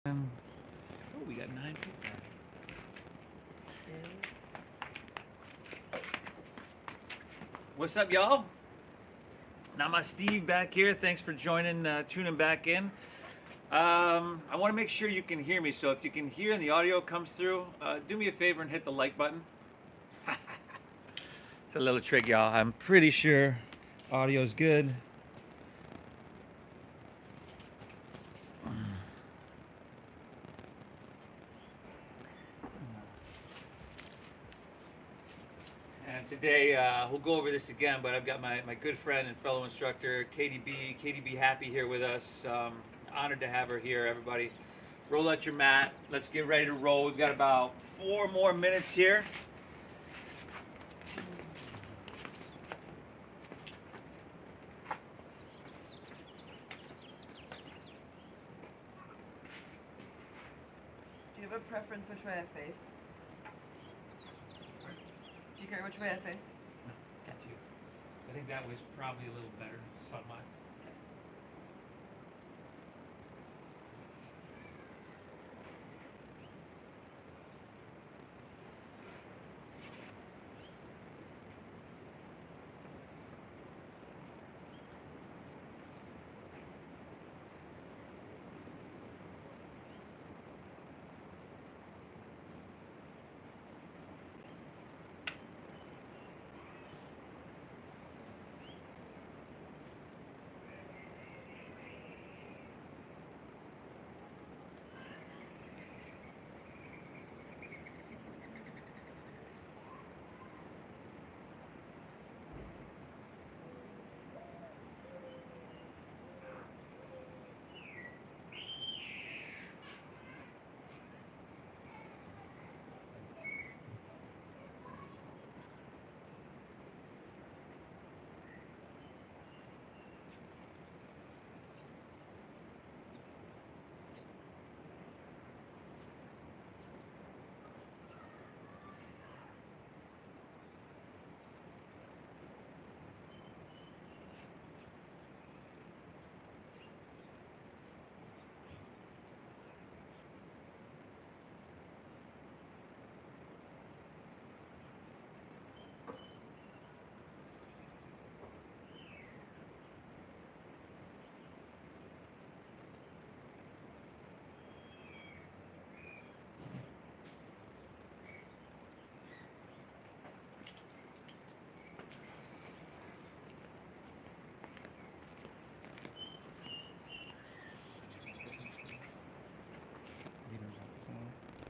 Oh, we got 9 people. What's up, y'all? Namasteve back here. Thanks for joining, tuning back in. I want to make sure you can hear me, so if you can hear and the audio comes through, do me a favor and hit the like button. It's a little trick, y'all. I'm pretty sure audio's good. And today, we'll go over this again, but I've got my good friend and fellow instructor, KDB Happy here with us. Honored to have her here, everybody. Roll out your mat. Let's get ready to roll. We've got about 4 more minutes here. Do you have a preference which way I face? Do you care which way I face? Got you. I think that was probably a little better, somewhat.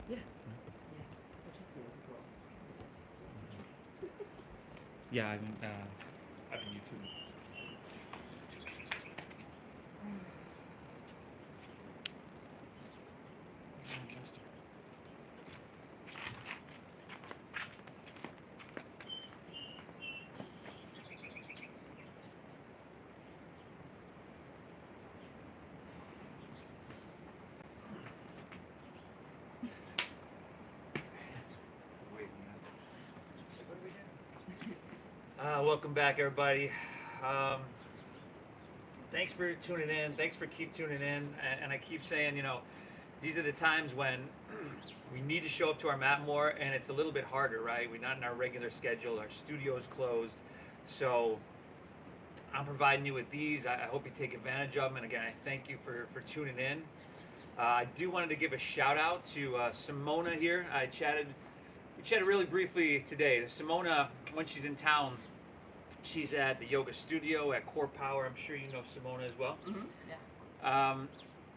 Yeah. Yeah, I've been YouTube. Welcome back, everybody. Thanks for tuning in. Thanks for keep tuning in. And I keep saying, these are the times when we need to show up to our mat more, and it's a little bit harder, right? We're not in our regular schedule. Our studio is closed. So I'm providing you with these. I hope you take advantage of them. And again, I thank you for tuning in. I do wanted to give a shout out to Simona here. We chatted really briefly today. Simona, when she's in town, she's at the yoga studio at Core Power. I'm sure you know Simona as well. Mm-hmm. Yeah.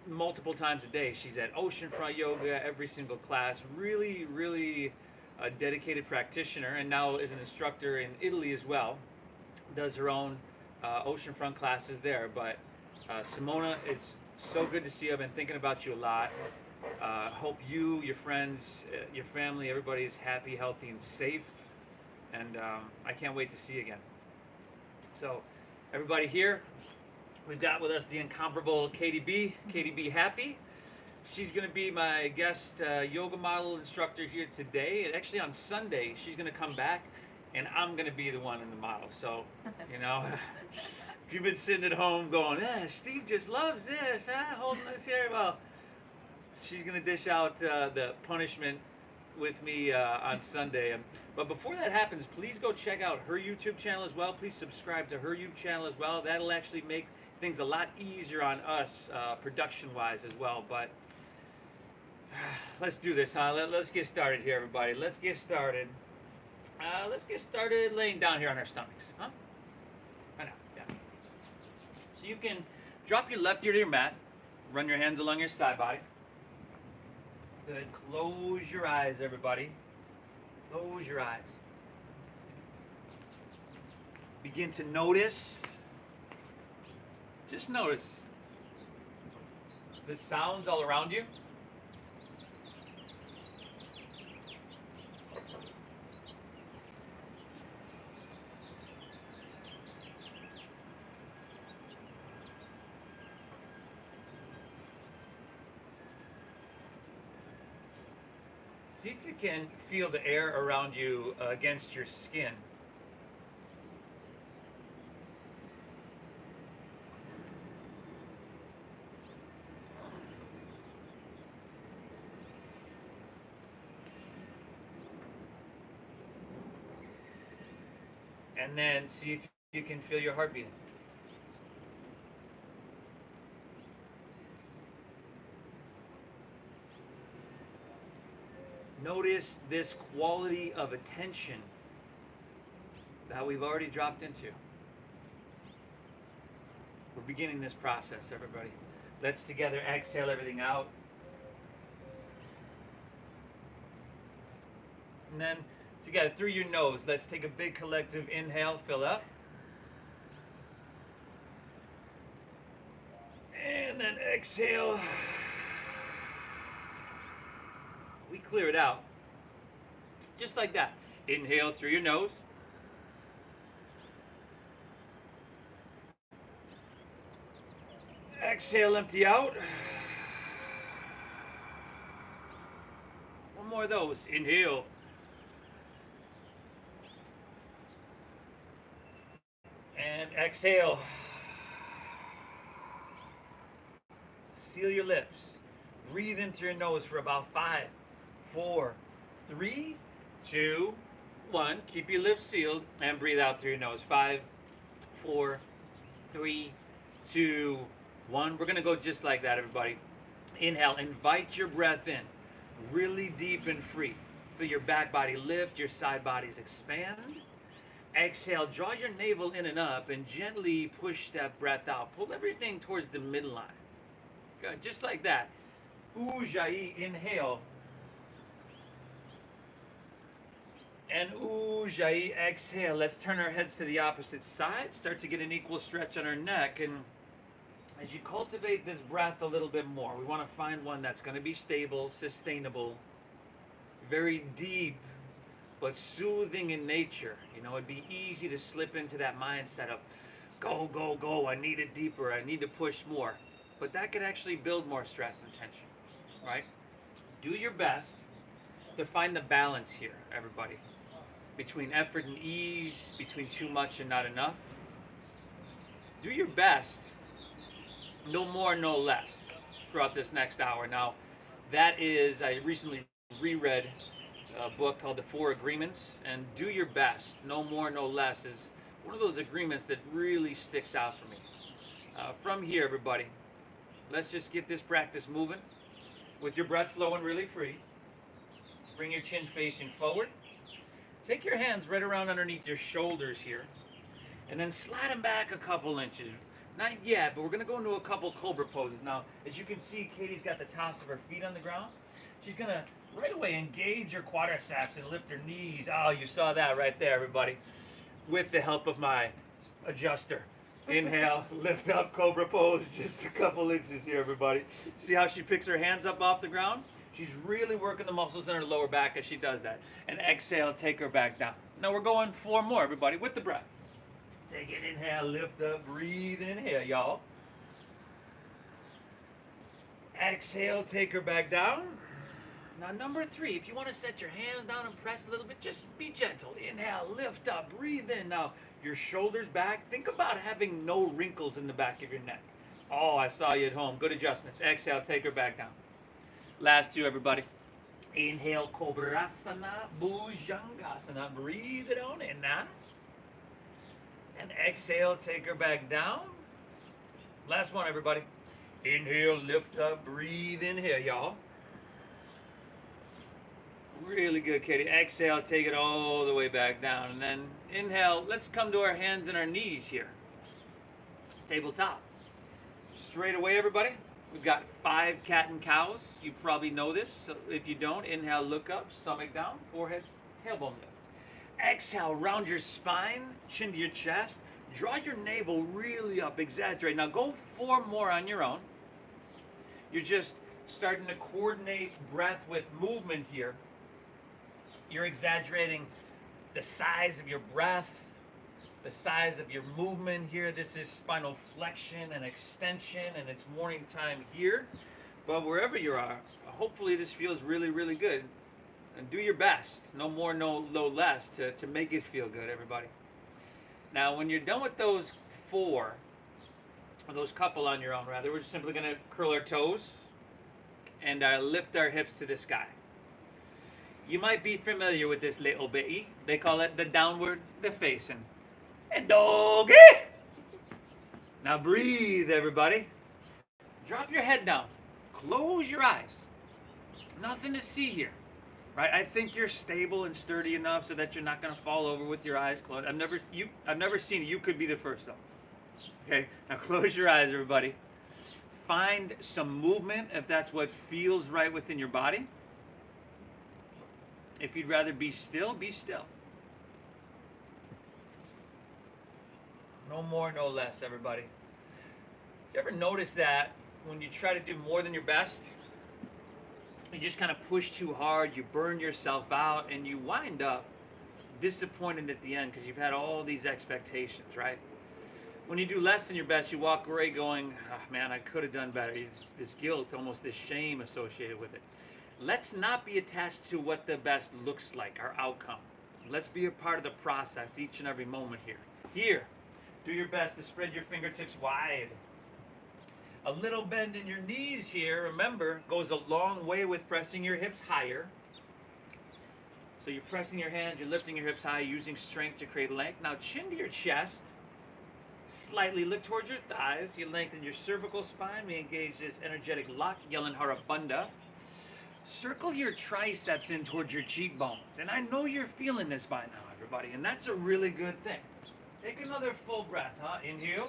Multiple times a day. She's at oceanfront yoga every single class. Really, really a dedicated practitioner, and now is an instructor in Italy as well. Does her own oceanfront classes there. But Simona, it's so good to see you. I've been thinking about you a lot. Hope you, your friends, your family, everybody is happy, healthy, and safe. And I can't wait to see you again. So, everybody here, we've got with us the incomparable KDB Happy. She's going to be my guest yoga model instructor here today. And actually, on Sunday, she's going to come back, and I'm going to be the one in the model. So, if you've been sitting at home going, Steve just loves this, holding this here, well, she's gonna dish out the punishment with me on Sunday. But before that happens, please go check out her YouTube channel as well. Please subscribe to her YouTube channel as well. That'll actually make things a lot easier on us production-wise as well. But let's do this, huh? Let's get started here, everybody. Let's get started. Let's get started laying down here on our stomachs, huh? Right now, yeah. So you can drop your left ear to your mat. Run your hands along your side body. Good. Close your eyes, everybody. Close your eyes. Begin to notice. Just notice the sounds all around you. See if you can feel the air around you against your skin. And then see if you can feel your heart beating. Notice this quality of attention that we've already dropped into. We're beginning this process, everybody. Let's together exhale everything out. And then together through your nose, let's take a big collective inhale, fill up. And then exhale. We clear it out. Just like that. Inhale through your nose. Exhale, empty out. One more of those. Inhale. And exhale. Seal your lips. Breathe in through your nose for about 5, 4, 3, 2, 1. Keep your lips sealed and breathe out through your nose. 5, 4, 3, 2, 1. We're going to go just like that, everybody. Inhale. Invite your breath in. Really deep and free. Feel your back body lift, your side bodies expand. Exhale. Draw your navel in and up and gently push that breath out. Pull everything towards the midline. Good. Just like that. Ujjayi. Inhale. And Ujjayi, exhale. Let's turn our heads to the opposite side. Start to get an equal stretch on our neck. And as you cultivate this breath a little bit more, we want to find one that's going to be stable, sustainable, very deep, but soothing in nature. You know, it'd be easy to slip into that mindset of go, go, go. I need it deeper. I need to push more. But that could actually build more stress and tension, right? Do your best to find the balance here, everybody. Between effort and ease, between too much and not enough. Do your best, no more, no less, throughout this next hour. Now, that is, I recently reread a book called The 4 Agreements, and do your best, no more, no less, is one of those agreements that really sticks out for me. From here, everybody, let's just get this practice moving with your breath flowing really free. Bring your chin facing forward. Take your hands right around underneath your shoulders here, and then slide them back a couple inches. Not yet, but we're going to go into a couple cobra poses. Now, as you can see, Katie's got the tops of her feet on the ground. She's going to right away engage your quadriceps and lift her knees. Oh, you saw that right there, everybody, with the help of my adjuster. Inhale, lift up, cobra pose, just a couple inches here, everybody. See how she picks her hands up off the ground? She's really working the muscles in her lower back as she does that. And exhale, take her back down. Now we're going 4 more, everybody, with the breath. Take it, inhale, lift up, breathe in here, y'all. Exhale, take her back down. Now number 3, if you want to set your hands down and press a little bit, just be gentle. Inhale, lift up, breathe in. Now your shoulders back. Think about having no wrinkles in the back of your neck. Oh, I saw you at home. Good adjustments. Exhale, take her back down. Last two, everybody. Inhale, Kobrasana, Bhujangasana. Breathe it on in now. And exhale, take her back down. Last one, everybody. Inhale, lift up, breathe in here, y'all. Really good, Katie. Exhale, take it all the way back down. And then inhale, let's come to our hands and our knees here. Tabletop. Straight away, everybody. We've got 5 cat and cows. You probably know this. So if you don't, inhale, look up, stomach down, forehead, tailbone lift. Exhale, round your spine, chin to your chest. Draw your navel really up, exaggerate. Now go 4 more on your own. You're just starting to coordinate breath with movement here. You're exaggerating the size of your breath, the size of your movement here. This is spinal flexion and extension, and it's morning time here. But wherever you are, hopefully this feels really, really good. And do your best, no more, no less, to make it feel good, everybody. Now, when you're done with those 4, or those couple on your own, rather, we're just simply going to curl our toes and lift our hips to the sky. You might be familiar with this little bitty. They call it the downward, the facing. And doggy! Now breathe, everybody. Drop your head down. Close your eyes. Nothing to see here. Right? I think you're stable and sturdy enough so that you're not going to fall over with your eyes closed. I've never seen it. You could be the first though. Okay? Now close your eyes, everybody. Find some movement if that's what feels right within your body. If you'd rather be still, be still. No more, no less, everybody. You ever notice that when you try to do more than your best, you just kind of push too hard, you burn yourself out, and you wind up disappointed at the end because you've had all these expectations, right? When you do less than your best, you walk away going, oh, man, I could have done better. It's this guilt, almost this shame associated with it. Let's not be attached to what the best looks like, our outcome. Let's be a part of the process each and every moment here. Here, do your best to spread your fingertips wide. A little bend in your knees here, remember, goes a long way with pressing your hips higher. So you're pressing your hands, you're lifting your hips high, using strength to create length. Now chin to your chest, slightly look towards your thighs. You lengthen your cervical spine. We engage this energetic lock, Yelin Harabanda. Circle your triceps in towards your cheekbones. And I know you're feeling this by now, everybody, and that's a really good thing. Take another full breath, huh? Inhale.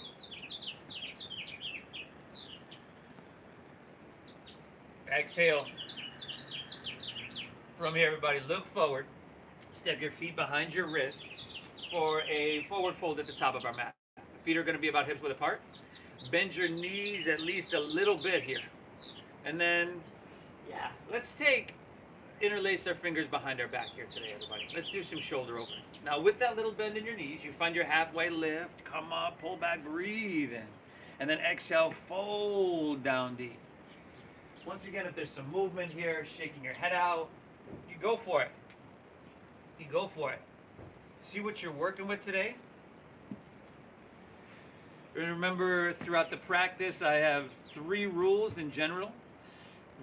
Exhale. From here, everybody, look forward. Step your feet behind your wrists for a forward fold at the top of our mat. The feet are going to be about hips width apart. Bend your knees at least a little bit here. And then, yeah, let's interlace our fingers behind our back here today, everybody. Let's do some shoulder opening. Now, with that little bend in your knees, you find your halfway lift. Come up, pull back, breathe in. And then exhale, fold down deep. Once again, if there's some movement here, shaking your head out, you go for it. You go for it. See what you're working with today. Remember, throughout the practice, I have 3 rules in general.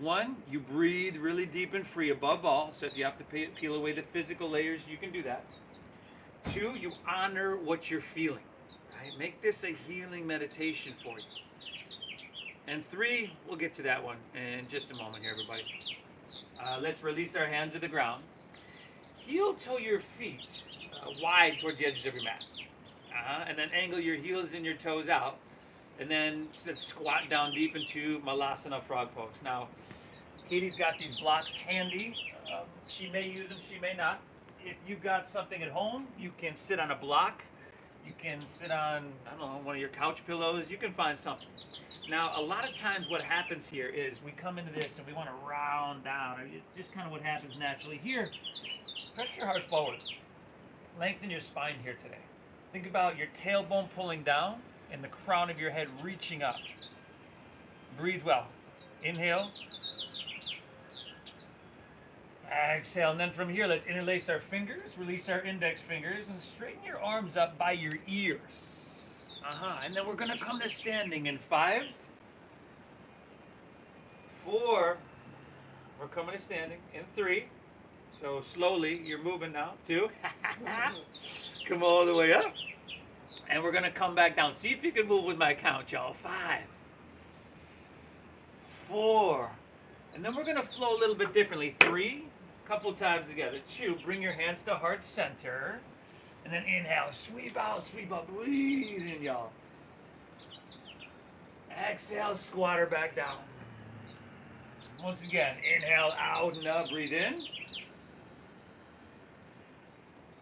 1, you breathe really deep and free above all. So if you have to peel away the physical layers, you can do that. 2, you honor what you're feeling. Right? Make this a healing meditation for you. And 3, we'll get to that one in just a moment here, everybody. Let's release our hands to the ground. Heel toe your feet wide towards the edges of your mat. And then angle your heels and your toes out. And then squat down deep into Malasana frog pose. Now, Katie's got these blocks handy. She may use them, she may not. If you've got something at home, you can sit on a block. You can sit on, I don't know, one of your couch pillows. You can find something. Now, a lot of times what happens here is we come into this and we want to round down. It's just kind of what happens naturally. Here, press your heart forward. Lengthen your spine here today. Think about your tailbone pulling down and the crown of your head reaching up. Breathe well. Inhale. Exhale. And then from here, let's interlace our fingers, release our index fingers, and straighten your arms up by your ears. And then we're going to come to standing in 5, 4, We're coming to standing in 3. So slowly, you're moving now. 2. Come all the way up. And we're going to come back down. See if you can move with my count, y'all. 5. 4. And then we're going to flow a little bit differently. 3. Couple times together. 2. Bring your hands to heart center. And then inhale. Sweep out, sweep up. Breathe in, y'all. Exhale, squatter back down. Once again, inhale out and up. Breathe in.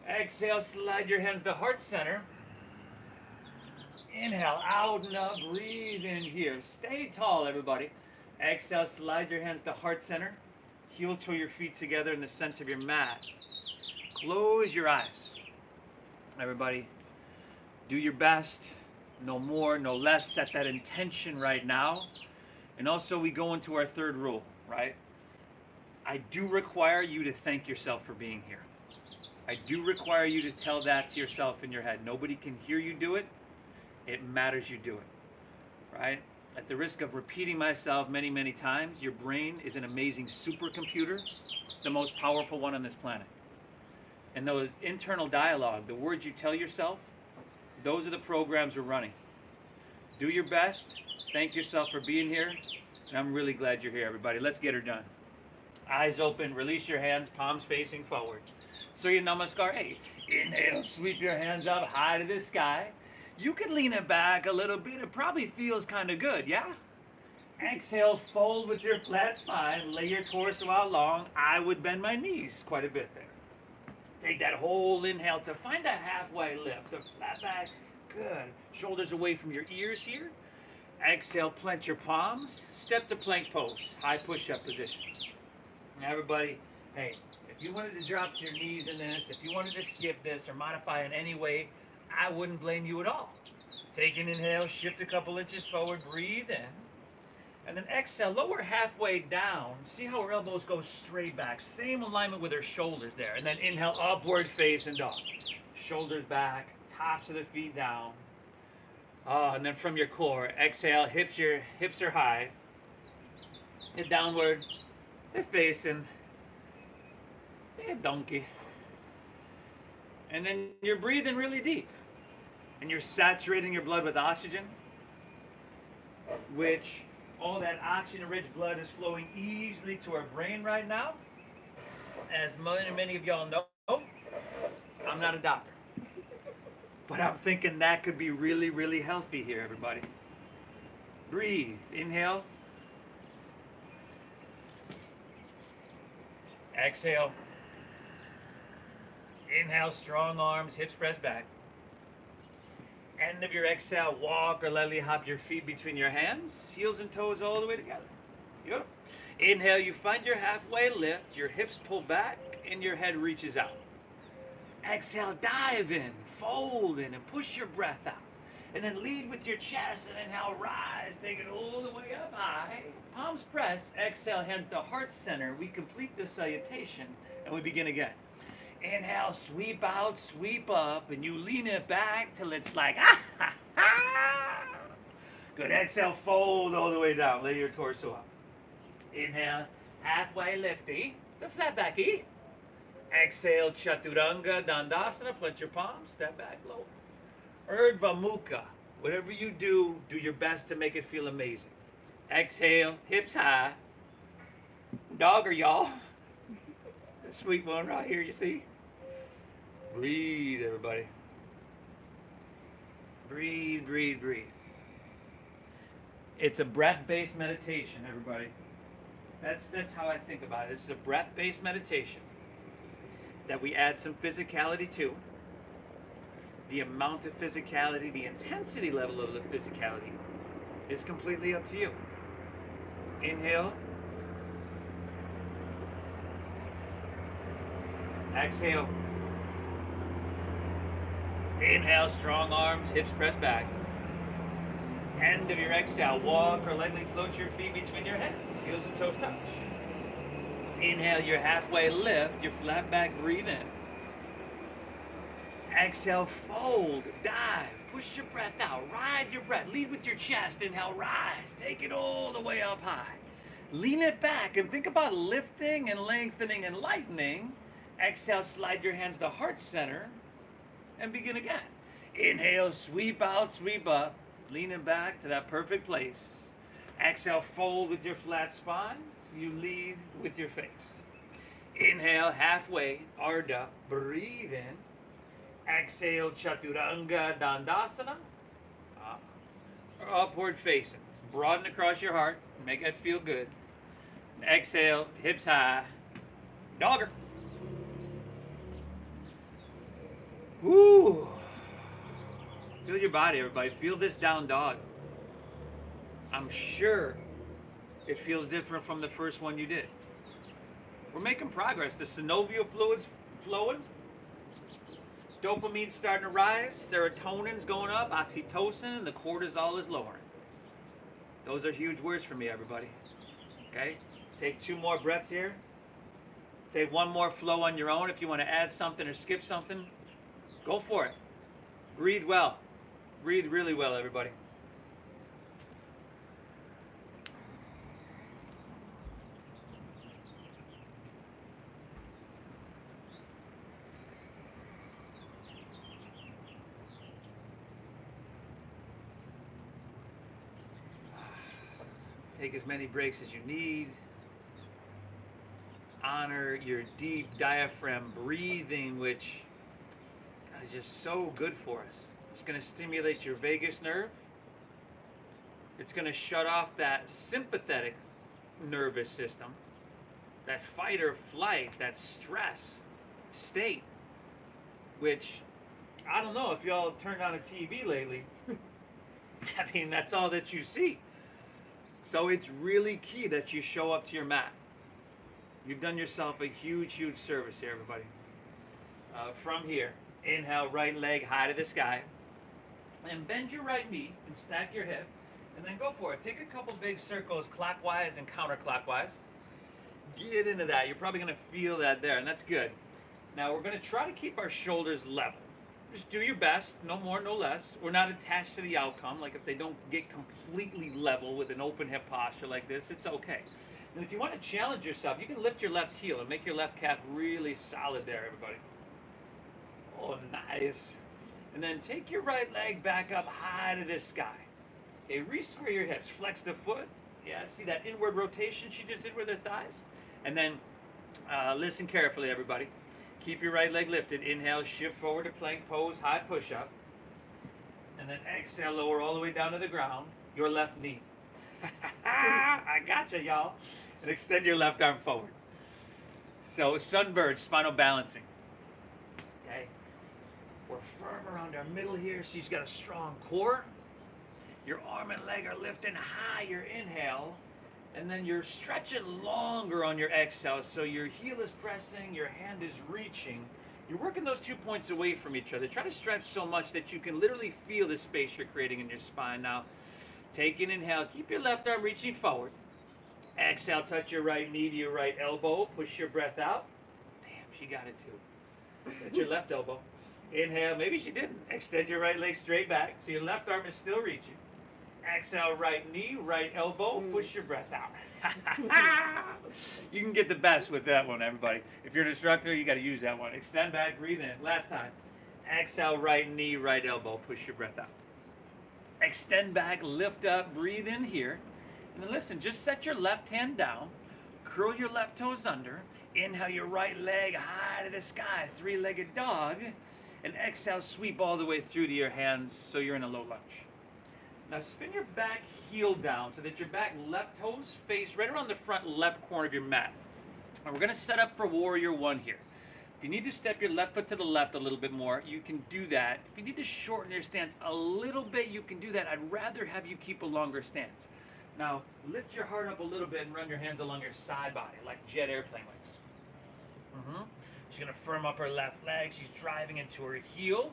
Exhale, slide your hands to heart center. Inhale, out and up. Breathe in here. Stay tall, everybody. Exhale, slide your hands to heart center. Heel toe your feet together in the center of your mat. Close your eyes. Everybody, do your best. No more, no less. Set that intention right now. And also, we go into our 3rd rule, right? I do require you to thank yourself for being here. I do require you to tell that to yourself in your head. Nobody can hear you do it. It matters you do it, right? At the risk of repeating myself many, many times, your brain is an amazing supercomputer, the most powerful one on this planet. And those internal dialogue, the words you tell yourself, those are the programs we're running. Do your best. Thank yourself for being here. And I'm really glad you're here, everybody. Let's get her done. Eyes open. Release your hands. Palms facing forward. So your namaskar. Hey, inhale. Sweep your hands up high to the sky. You can lean it back a little bit. It probably feels kind of good, yeah? Exhale. Fold with your flat spine. Lay your torso out long. I would bend my knees quite a bit there. Take that whole inhale to find a halfway lift. The flat back. Good. Shoulders away from your ears here. Exhale, plant your palms. Step to plank pose. High push-up position. Now everybody, hey, if you wanted to drop to your knees in this, if you wanted to skip this or modify in any way, I wouldn't blame you at all. Take an inhale, shift a couple inches forward, breathe in. And then exhale, lower halfway down. See how her elbows go straight back. Same alignment with her shoulders there. And then inhale, upward facing dog. Shoulders back, tops of the feet down. And then from your core, exhale, hips are high. Hip downward, hip facing, donkey. And then you're breathing really deep. And you're saturating your blood with oxygen, which all that oxygen-rich blood is flowing easily to our brain right now. As many of y'all know, I'm not a doctor. But I'm thinking that could be really, really healthy here, everybody. Breathe. Inhale. Exhale. Inhale, strong arms, hips pressed back. End of your exhale, walk or lightly hop your feet between your hands, heels and toes all the way together. Beautiful. Inhale, you find your halfway lift, your hips pull back, and your head reaches out. Exhale, dive in, fold in, and push your breath out. And then lead with your chest, and inhale, rise, take it all the way up high. Palms press, exhale, hands to heart center. We complete the salutation, and we begin again. Inhale, sweep out, sweep up, and you lean it back till it's like, ah, ha, ha. Good, exhale, fold all the way down, lay your torso up. Inhale, halfway lifty, the flat backy. Exhale, chaturanga, dandasana, plant your palms, step back low. Urdhva Mukha, whatever you do your best to make it feel amazing. Exhale, hips high. Dogger, y'all. The sweet one right here, you see? Breathe, everybody. Breathe, breathe, breathe. It's a breath-based meditation, everybody. That's how I think about it. It's a breath-based meditation that we add some physicality to. The amount of physicality, the intensity level of the physicality is completely up to you. Inhale. Exhale. Inhale, strong arms, hips pressed back. End of your exhale, walk or lightly float your feet between your hands. Heels and toes touch. Inhale, your halfway lift, your flat back, breathe in. Exhale, fold, dive, push your breath out, ride your breath, lead with your chest, inhale, rise, take it all the way up high. Lean it back and think about lifting and lengthening and lightening. Exhale, slide your hands to heart center and begin again. Inhale, sweep out, sweep up, leaning back to that perfect place. Exhale, fold with your flat spine. So you lead with your face. Inhale, halfway, Ardha, breathe in. Exhale, Chaturanga Dandasana. Upward facing. Broaden across your heart. Make that feel good. Exhale, hips high. Dogger. Woo. Feel your body, everybody. Feel this down dog. I'm sure it feels different from the first one you did. We're making progress. The synovial fluid's flowing. Dopamine's starting to rise. Serotonin's going up. Oxytocin, and the cortisol is lowering. Those are huge words for me, everybody. Okay? Take 2 more breaths here. Take 1 more flow on your own. If you want to add something or skip something, go for it. Breathe well. Breathe really well, everybody. Take as many breaks as you need. Honor your deep diaphragm breathing, which is just so good for us. It's going to stimulate your vagus nerve. It's going to shut off that sympathetic nervous system, that fight or flight, that stress state, which, I don't know if y'all turned on a TV lately. I mean, that's all that you see. So it's really key that you show up to your mat. You've done yourself a huge, huge service here, everybody. From here, inhale, right leg high to the sky. And bend your right knee and stack your hip. And then go for it. Take a couple big circles clockwise and counterclockwise. Get into that. You're probably going to feel that there, and that's good. Now we're going to try to keep our shoulders level. Just do your best, no more, no less. We're not attached to the outcome. Like if they don't get completely level with an open hip posture like this, it's okay. And if you want to challenge yourself, you can lift your left heel and make your left calf really solid there, everybody. Oh, nice. And then take your right leg back up high to the sky. Okay, re-square your hips, flex the foot. Yeah, see that inward rotation she just did with her thighs? And then listen carefully, everybody. Keep your right leg lifted. Inhale, shift forward to plank pose, high push-up. And then exhale, lower all the way down to the ground. Your left knee. I gotcha, y'all. And extend your left arm forward. So sunbird, spinal balancing. Okay. We're firm around our middle here. She's got a strong core. Your arm and leg are lifting higher, inhale. And then you're stretching longer on your exhale. So your heel is pressing, your hand is reaching. You're working those 2 points away from each other. Try to stretch so much that you can literally feel the space you're creating in your spine. Now, take an inhale. Keep your left arm reaching forward. Exhale, touch your right knee to your right elbow. Push your breath out. Damn, she got it too. That's your left elbow. Inhale. Maybe she didn't. Extend your right leg straight back. So your left arm is still reaching. Exhale, right knee, right elbow, push your breath out. You can get the best with that one, everybody. If you're an instructor, you got to use that one. Extend back, breathe in. Last time. Exhale, right knee, right elbow, push your breath out. Extend back, lift up, breathe in here. And then listen, just set your left hand down, curl your left toes under, inhale your right leg high to the sky, 3-legged dog, and exhale, sweep all the way through to your hands so you're in a low lunge. Now spin your back heel down so that your back left toes face right around the front left corner of your mat. And we're going to set up for warrior one here. If you need to step your left foot to the left a little bit more, you can do that. If you need to shorten your stance a little bit, you can do that. I'd rather have you keep a longer stance. Now, lift your heart up a little bit and run your hands along your side body, like jet airplane wings. She's going to firm up her left leg. She's driving into her heel.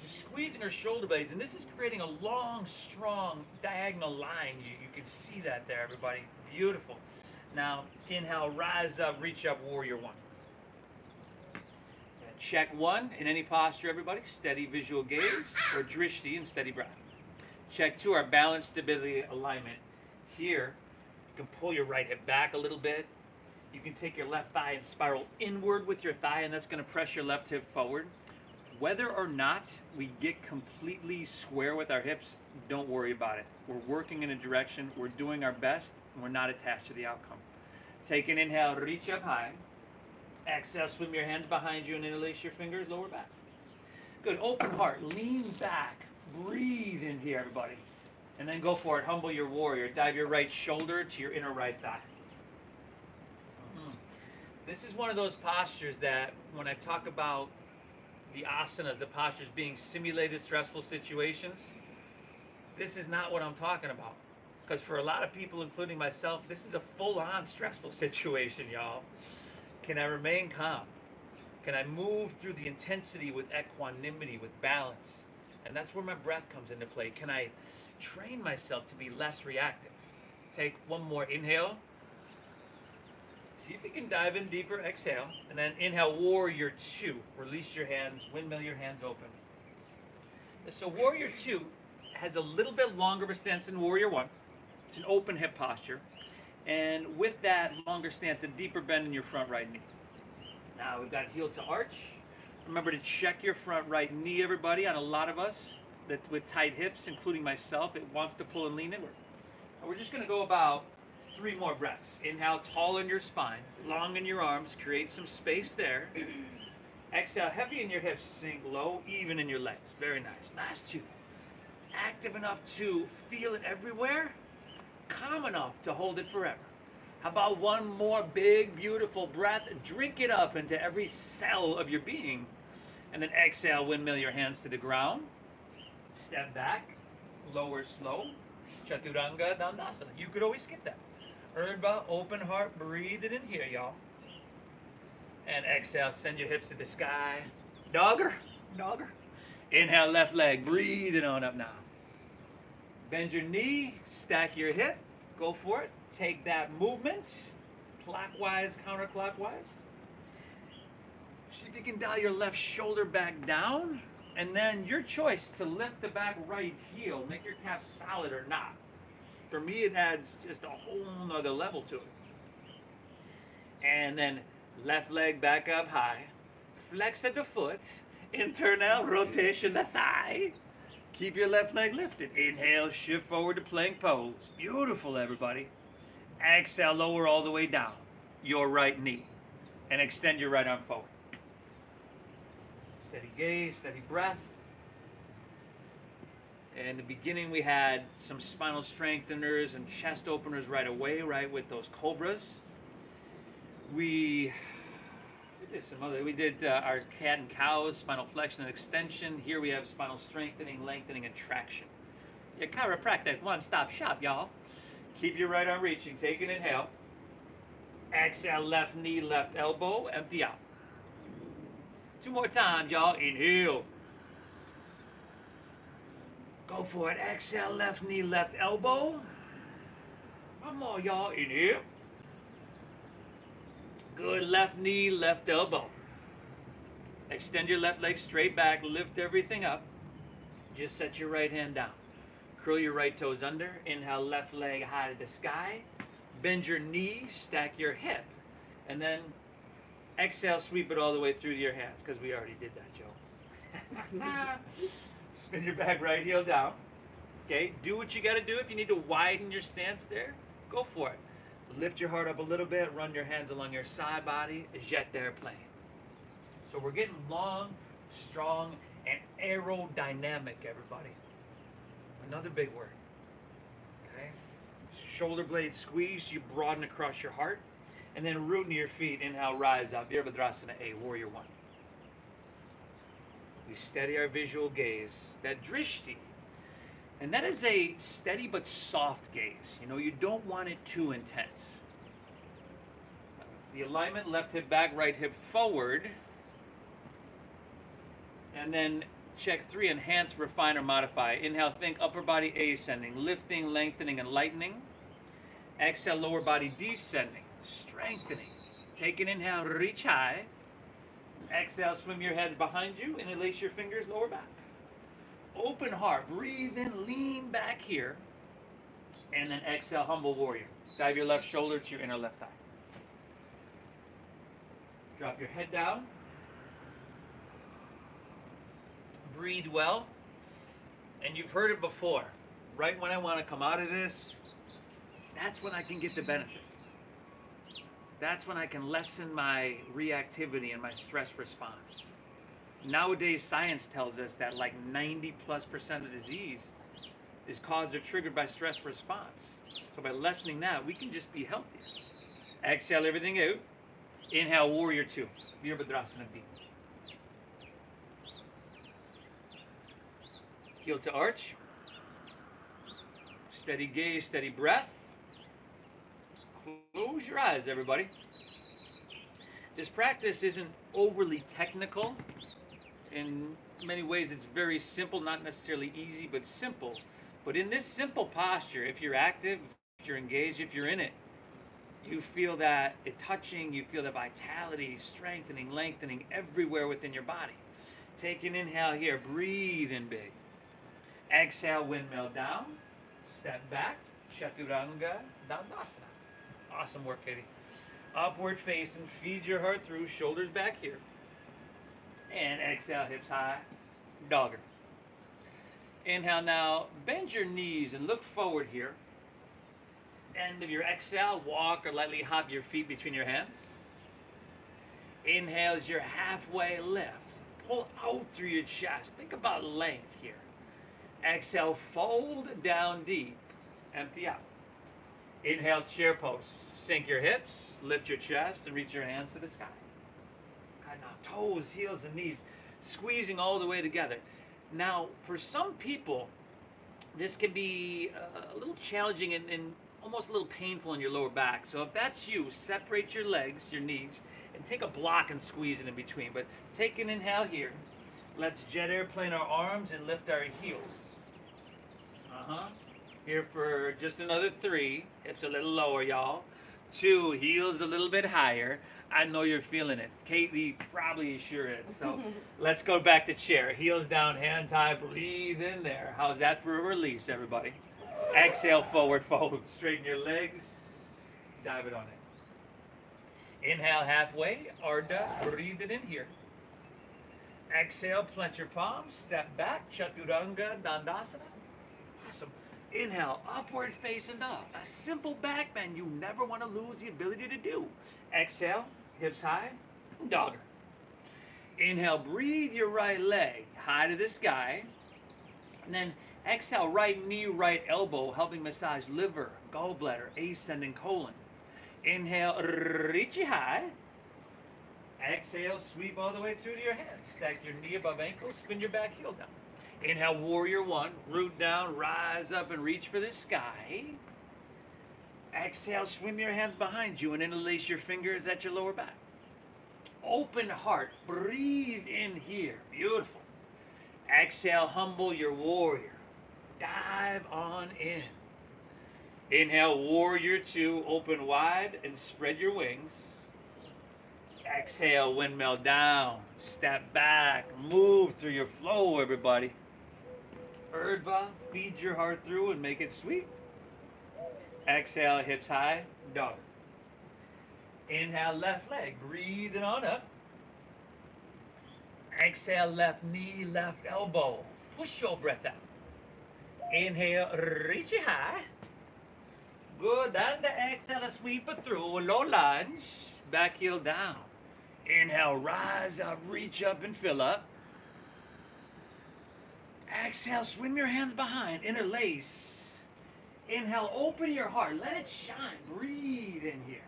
She's squeezing her shoulder blades, and this is creating a long, strong diagonal line. You can see that there, everybody. Beautiful. Now, inhale, rise up, reach up, warrior one. Check one in any posture, everybody. Steady visual gaze, or drishti, and steady breath. Check two, our balance, stability, alignment. Here, You can pull your right hip back a little bit. You can take your left thigh and spiral inward with your thigh, and that's going to press your left hip forward. Whether or not we get completely square with our hips, don't worry about it. We're working in a direction, we're doing our best, and we're not attached to the outcome. Take an inhale, reach up high. Exhale, swim your hands behind you and interlace your fingers, lower back. Good, open heart, lean back, breathe in here, everybody. And then go for it, humble your warrior. Dive your right shoulder to your inner right thigh. This is one of those postures that when I talk about the asanas, the postures being simulated stressful situations, this is not what I'm talking about. Because for a lot of people, including myself, this is a full-on stressful situation, y'all. Can I remain calm? Can I move through the intensity with equanimity, with balance? And that's where my breath comes into play. Can I train myself to be less reactive? Take one more inhale. See if you can dive in deeper, exhale. And then inhale, warrior two. Release your hands, windmill your hands open. So warrior two has a little bit longer of a stance than warrior one. It's an open hip posture. And with that longer stance, a deeper bend in your front right knee. Now we've got heel to arch. Remember to check your front right knee, everybody. On a lot of us that with tight hips, including myself, it wants to pull and lean inward. And we're just going to go about 3 more breaths. Inhale, tall in your spine, long in your arms, create some space there. Exhale, heavy in your hips, sink low, even in your legs. Very nice. Last 2. Active enough to feel it everywhere, calm enough to hold it forever. How about one more big, beautiful breath? Drink it up into every cell of your being. And then exhale, windmill your hands to the ground. Step back, lower slow. Chaturanga Dandasana. You could always skip that. Urdhva, open heart, breathe it in here, y'all. And exhale, send your hips to the sky. Dogger, dogger. Inhale, left leg, breathe it on up now. Bend your knee, stack your hip, go for it. Take that movement, clockwise, counterclockwise. See if you can dial your left shoulder back down, and then your choice to lift the back right heel, make your calf solid or not. For me, it adds just a whole nother level to it. And then left leg back up high, flex at the foot, internal rotation the thigh. Keep your left leg lifted. Inhale, shift forward to plank pose. Beautiful, everybody. Exhale, lower all the way down your right knee and extend your right arm forward. Steady gaze, steady breath. In the beginning, we had some spinal strengtheners and chest openers right away, right, with those cobras. We did our cat and cows, spinal flexion and extension. Here we have spinal strengthening, lengthening, and traction. Your chiropractic one-stop shop, y'all. Keep your right arm reaching. Take an inhale. Exhale, left knee, left elbow. Empty out. 2 more times, y'all. Inhale. Go for it. Exhale, left knee, left elbow. 1 more, y'all. Inhale. Good. Left knee, left elbow. Extend your left leg straight back. Lift everything up. Just set your right hand down. Curl your right toes under. Inhale, left leg high to the sky. Bend your knee, stack your hip. And then exhale, sweep it all the way through to your hands, because we already did that, Joe. Spin your back right heel down. Okay, do what you got to do. If you need to widen your stance there, go for it. Lift your heart up a little bit. Run your hands along your side body. Jet airplane. So we're getting long, strong, and aerodynamic, everybody. Another big word. Okay? Shoulder blade squeeze, you broaden across your heart. And then root into your feet. Inhale, rise up. Virabhadrasana A, Warrior One. We steady our visual gaze. That drishti. And that is a steady but soft gaze. You know, you don't want it too intense. The alignment, left hip back, right hip forward. And then check 3, enhance, refine, or modify. Inhale, think upper body ascending, lifting, lengthening, and lightening. Exhale, lower body descending, strengthening. Take an inhale, reach high. Exhale, swim your head behind you, interlace your fingers, lower back. Open heart, breathe in, lean back here. And then exhale, humble warrior. Dive your left shoulder to your inner left thigh. Drop your head down. Breathe well. And you've heard it before. Right when I want to come out of this, that's when I can get the benefit. That's when I can lessen my reactivity and my stress response. Nowadays, science tells us that like 90+% of disease is caused or triggered by stress response. So by lessening that, we can just be healthier. Exhale everything out. Inhale, warrior two. Virabhadrasana B. Heel to arch. Steady gaze, steady breath. Close your eyes, everybody. This practice isn't overly technical. In many ways, it's very simple, not necessarily easy, but simple. But in this simple posture, if you're active, if you're engaged, if you're in it, you feel that it touching, you feel the vitality, strengthening, lengthening everywhere within your body. Take an inhale here, breathe in big. Exhale, windmill down, step back, Chaturanga Dandasana. Awesome work, Katie. Upward facing, feed your heart through, shoulders back here. And exhale, hips high, dogger. Inhale now, bend your knees and look forward here. End of your exhale, walk or lightly hop your feet between your hands. Inhale as your halfway lift. Pull out through your chest. Think about length here. Exhale, fold down deep. Empty out. Inhale, chair pose. Sink your hips, lift your chest, and reach your hands to the sky. Okay, now toes, heels, and knees squeezing all the way together. Now, for some people, this can be a little challenging and almost a little painful in your lower back. So if that's you, separate your legs, your knees, and take a block and squeeze it in between. But take an inhale here. Let's jet airplane our arms and lift our heels. Here for just another 3. Hips a little lower, y'all. 2, heels a little bit higher. I know you're feeling it. Katie probably sure is. So let's go back to chair. Heels down, hands high, breathe in there. How's that for a release, everybody? Exhale, forward fold. Straighten your legs. Dive it on in. Inhale halfway. Ardha. Breathe it in here. Exhale, plant your palms. Step back. Chaturanga Dandasana. Awesome. Inhale, upward facing dog. A simple back bend you never want to lose the ability to do. Exhale, hips high, dogger. Inhale, breathe your right leg high to the sky. And then exhale, right knee, right elbow, helping massage liver, gallbladder, ascending colon. Inhale, reach it high. Exhale, sweep all the way through to your hands. Stack your knee above ankle, spin your back heel down. Inhale, warrior one, root down, rise up and reach for the sky. Exhale, swim your hands behind you and interlace your fingers at your lower back. Open heart, breathe in here, beautiful. Exhale, humble your warrior. Dive on in. Inhale, warrior two, open wide and spread your wings. Exhale, windmill down, step back, move through your flow, everybody. Urdhva, feed your heart through and make it sweet. Exhale, hips high, dog. Inhale, left leg, breathe it on up. Exhale, left knee, left elbow. Push your breath out. Inhale, reach it high. Good, and the exhale, sweep it through, low lunge, back heel down. Inhale, rise up, reach up and fill up. Exhale, swim your hands behind, interlace. Inhale, open your heart, let it shine, breathe in here.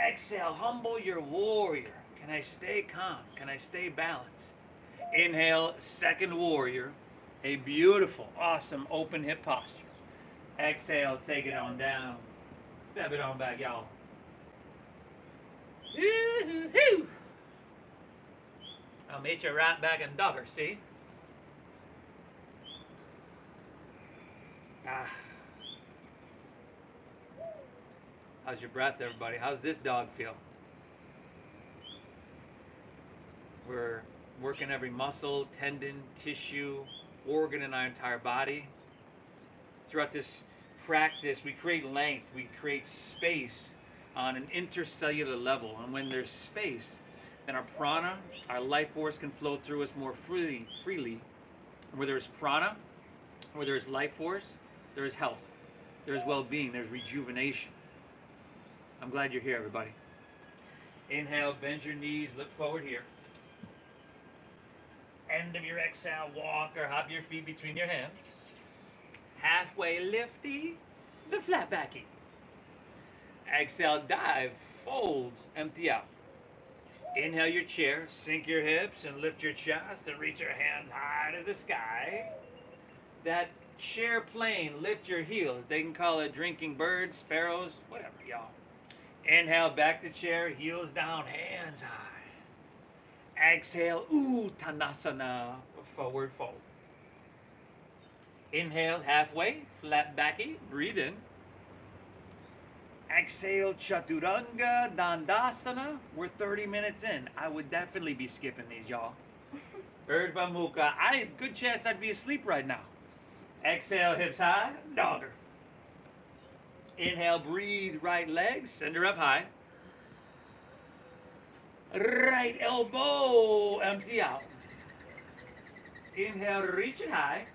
Exhale, humble your warrior. Can I stay calm? Can I stay balanced? Inhale, second warrior. A beautiful, awesome open hip posture. Exhale, take it on down. Step it on back, y'all. Woo-hoo-hoo. I'll meet you right back in dogger, see? How's your breath, everybody? How's this dog feel? We're working every muscle, tendon, tissue, organ in our entire body. Throughout this practice, we create length, we create space on an intercellular level. And when there's space, then our prana, our life force can flow through us more freely. Where there's prana, where there's life force, there is health, there's well-being, there's rejuvenation. I'm glad you're here, everybody. Inhale, bend your knees, look forward here. End of your exhale, walk or hop your feet between your hands. Halfway lifty, the flat backy. Exhale, dive, fold, empty out. Inhale your chair, sink your hips and lift your chest and reach your hands high to the sky. That chair plane, lift your heels. They can call it drinking birds, sparrows, whatever, y'all. Inhale, back to chair, heels down, hands high. Exhale, Uttanasana, forward fold. Inhale, halfway, flat backy, breathe in. Exhale, Chaturanga Dandasana. We're 30 minutes in. I would definitely be skipping these, y'all. Urdhva Mukha. Good chance I'd be asleep right now. Exhale, hips high, dogger. Inhale, breathe, right leg, send her up high. Right elbow, empty out. Inhale, reach it high.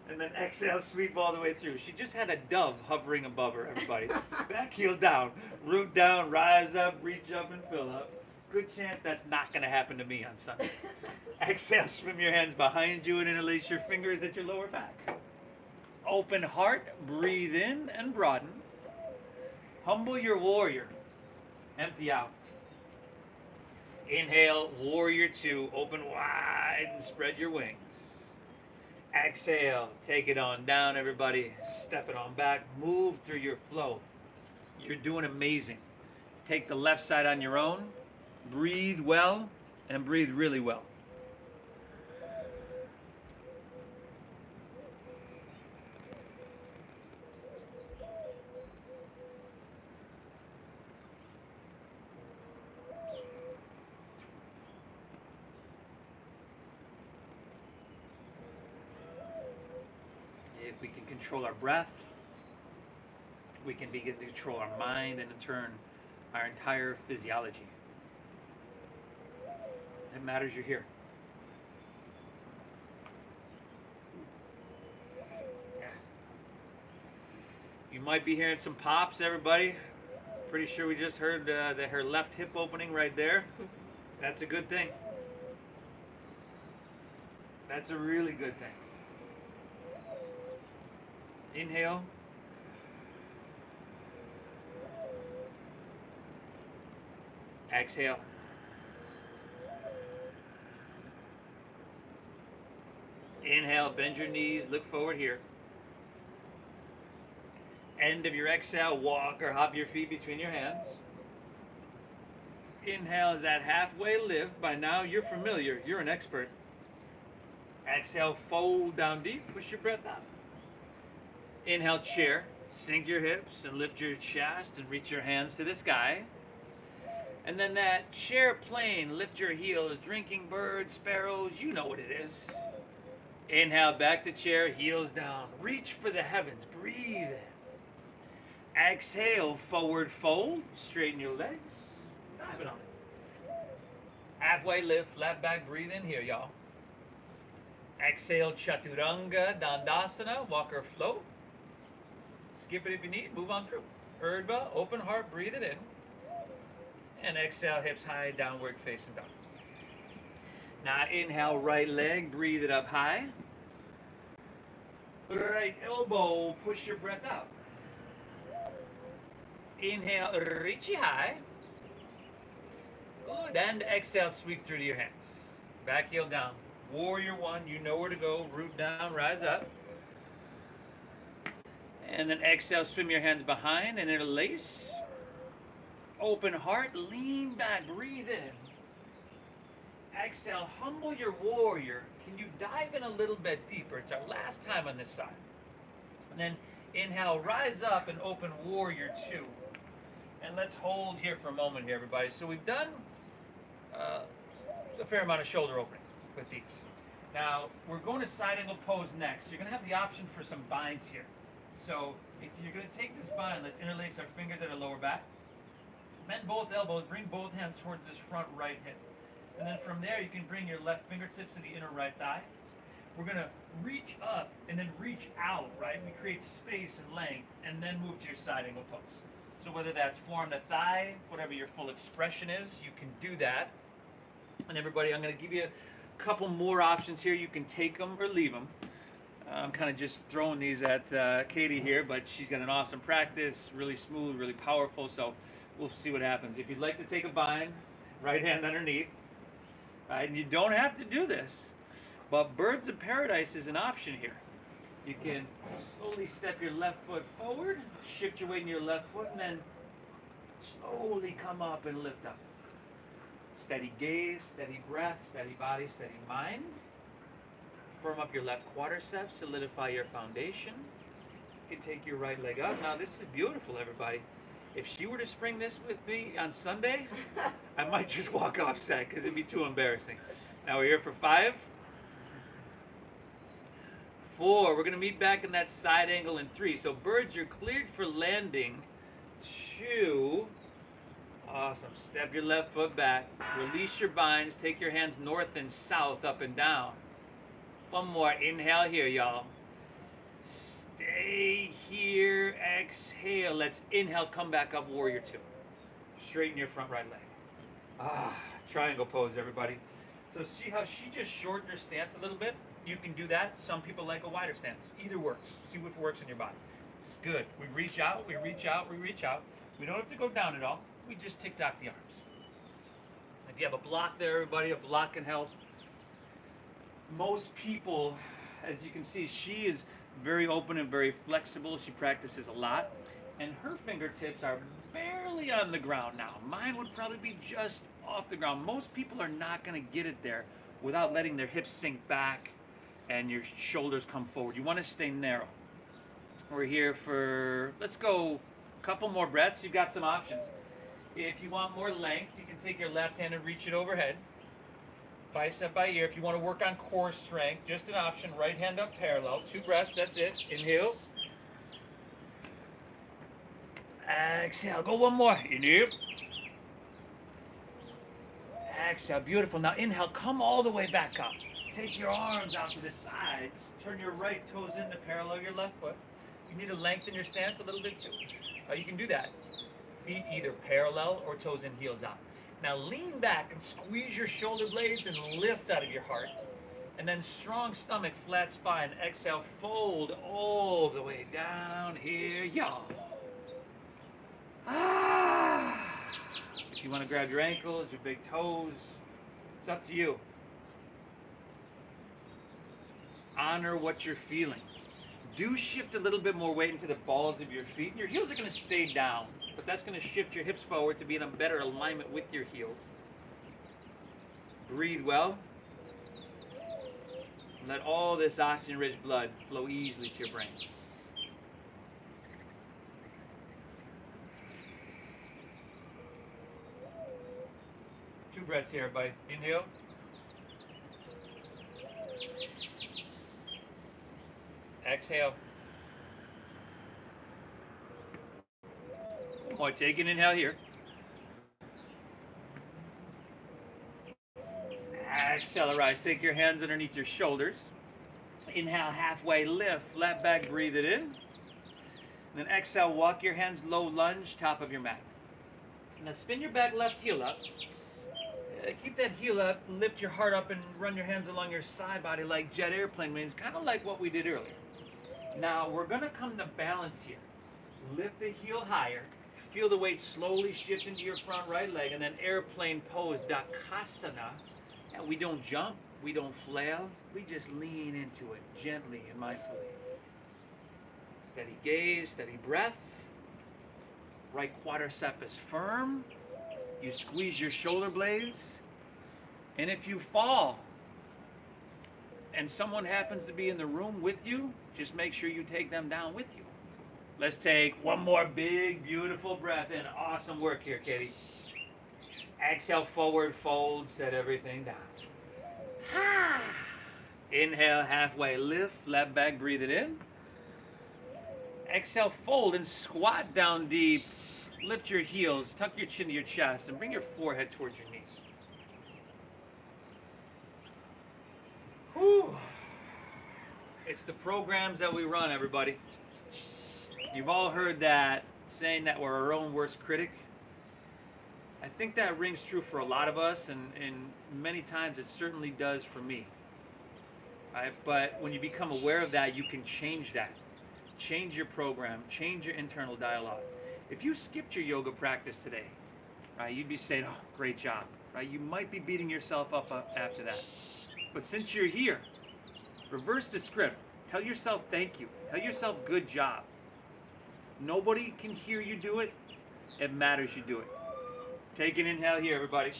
And then exhale, sweep all the way through. She just had a dove hovering above her, everybody. Back heel down, root down, rise up, reach up and fill up. Good chance that's not going to happen to me on Sunday. Exhale, swim your hands behind you and interlace your fingers at your lower back. Open heart, breathe in and broaden. Humble your warrior. Empty out. Inhale, warrior two, open wide and spread your wings. Exhale, take it on down, everybody. Step it on back, move through your flow. You're doing amazing. Take the left side on your own. Breathe well and breathe really well. If we can control our breath, we can begin to control our mind and in turn our entire physiology. It matters you're here. Yeah. You might be hearing some pops, everybody. Pretty sure we just heard her left hip opening right there. That's a good thing. That's a really good thing. Inhale. Exhale. Inhale, bend your knees, look forward here. End of your exhale, walk or hop your feet between your hands. Inhale is that halfway lift. By now you're familiar, you're an expert. Exhale, fold down deep, push your breath out. Inhale, chair, sink your hips and lift your chest and reach your hands to the sky. And then that chair plane, lift your heels, drinking birds, sparrows, you know what it is. Inhale, back to chair, heels down. Reach for the heavens, breathe. Exhale, forward fold, straighten your legs, dive it on it. Halfway lift, flat back, breathe in here, y'all. Exhale, Chaturanga Dandasana, walk or float. Skip it if you need, move on through. Urdhva, open heart, breathe it in. And exhale, hips high, downward facing dog. Now inhale, right leg, breathe it up high. Right elbow, push your breath out. Inhale, reach it high. Good, and exhale, sweep through to your hands. Back heel down. Warrior one, you know where to go. Root down, rise up. And then exhale, swim your hands behind and interlace. Open heart, lean back, breathe in. Exhale, humble your warrior. Can you dive in a little bit deeper? It's our last time on this side. And then inhale, rise up and open warrior two. And let's hold here for a moment here, everybody. So we've done a fair amount of shoulder opening with these. Now, we're going to side angle pose next. You're going to have the option for some binds here. So, if you're going to take this bind, let's interlace our fingers at our lower back. Bend both elbows, bring both hands towards this front right hip. And then from there, you can bring your left fingertips to the inner right thigh. We're going to reach up and then reach out, right? We create space and length, and then move to your side angle pose. So whether that's forearm to thigh, whatever your full expression is, you can do that. And everybody, I'm going to give you a couple more options here. You can take them or leave them. I'm kind of just throwing these at Katie here, but she's got an awesome practice, really smooth, really powerful, so we'll see what happens. If you'd like to take a bind, right hand underneath, right, and you don't have to do this, but Birds of Paradise is an option here. You can slowly step your left foot forward, shift your weight in your left foot, and then slowly come up and lift up. Steady gaze, steady breath, steady body, steady mind. Firm up your left quadriceps, solidify your foundation. You can take your right leg up. Now this is beautiful, everybody. If she were to spring this with me on Sunday, I might just walk off set because it'd be too embarrassing. Now we're here for 5, 4. We're going to meet back in that side angle in 3. So birds, you're cleared for landing. 2. Awesome. Step your left foot back. Release your binds. Take your hands north and south, up and down. One more. Inhale here, y'all. Stay here. Exhale. Let's inhale. Come back up. Warrior 2. Straighten your front right leg. Triangle pose, everybody. So see how she just shortened her stance a little bit? You can do that. Some people like a wider stance. Either works. See what works in your body. It's good. We reach out. We reach out. We reach out. We don't have to go down at all. We just tick-tock the arms. If you have a block there, everybody, a block can help. Most people, as you can see, she is very open and very flexible. She practices a lot. And her fingertips are barely on the ground now. Mine would probably be just off the ground. Most people are not going to get it there without letting their hips sink back and your shoulders come forward. You want to stay narrow. We're here for, let's go a couple more breaths. You've got some options. If you want more length, you can take your left hand and reach it overhead. Bicep by ear. If you want to work on core strength, just an option. Right hand up parallel. 2 breaths, that's it. Inhale. Exhale. Go one more. Inhale. Exhale. Beautiful. Now inhale. Come all the way back up. Take your arms out to the sides. Turn your right toes in to parallel your left foot. You need to lengthen your stance a little bit too. You can do that. Feet either parallel or toes in, heels out. Now lean back and squeeze your shoulder blades and lift out of your heart. And then strong stomach, flat spine. Exhale, fold all the way down here, y'all. If you want to grab your ankles, your big toes, it's up to you. Honor what you're feeling. Do shift a little bit more weight into the balls of your feet. Your heels are going to stay down, but that's going to shift your hips forward to be in a better alignment with your heels. Breathe well. And let all this oxygen-rich blood flow easily to your brain. Two breaths here, everybody. Inhale. Exhale. One more. Take an inhale here. Exhale. All right. Take your hands underneath your shoulders. Inhale, halfway lift. Flat back, breathe it in. And then exhale, walk your hands low lunge, top of your mat. Now spin your back left heel up. Keep that heel up, lift your heart up, and run your hands along your side body like jet airplane wings, kind of like what we did earlier. Now we're going to come to balance here. Lift the heel higher. Feel the weight slowly shift into your front right leg, and then airplane pose, Dakasana. And we don't jump, we don't flail, we just lean into it gently and mindfully. Steady gaze, steady breath. Right quadricep is firm. You squeeze your shoulder blades. And if you fall and someone happens to be in the room with you, just make sure you take them down with you. Let's take one more big, beautiful breath in. Awesome work here, Katie. Exhale, forward fold, set everything down. Inhale, halfway lift, flat back, breathe it in. Exhale, fold and squat down deep. Lift your heels, tuck your chin to your chest, and bring your forehead towards your knees. Whew. It's the programs that we run, everybody. You've all heard that saying that we're our own worst critic. I think that rings true for a lot of us, and many times it certainly does for me. Right? But when you become aware of that, you can change that. Change your program, change your internal dialogue. If you skipped your yoga practice today, right, you'd be saying, oh, great job. Right? You might be beating yourself up after that. But since you're here, reverse the script. Tell yourself thank you. Tell yourself good job. Nobody can hear you do it. It matters you do it. Take an inhale here, everybody.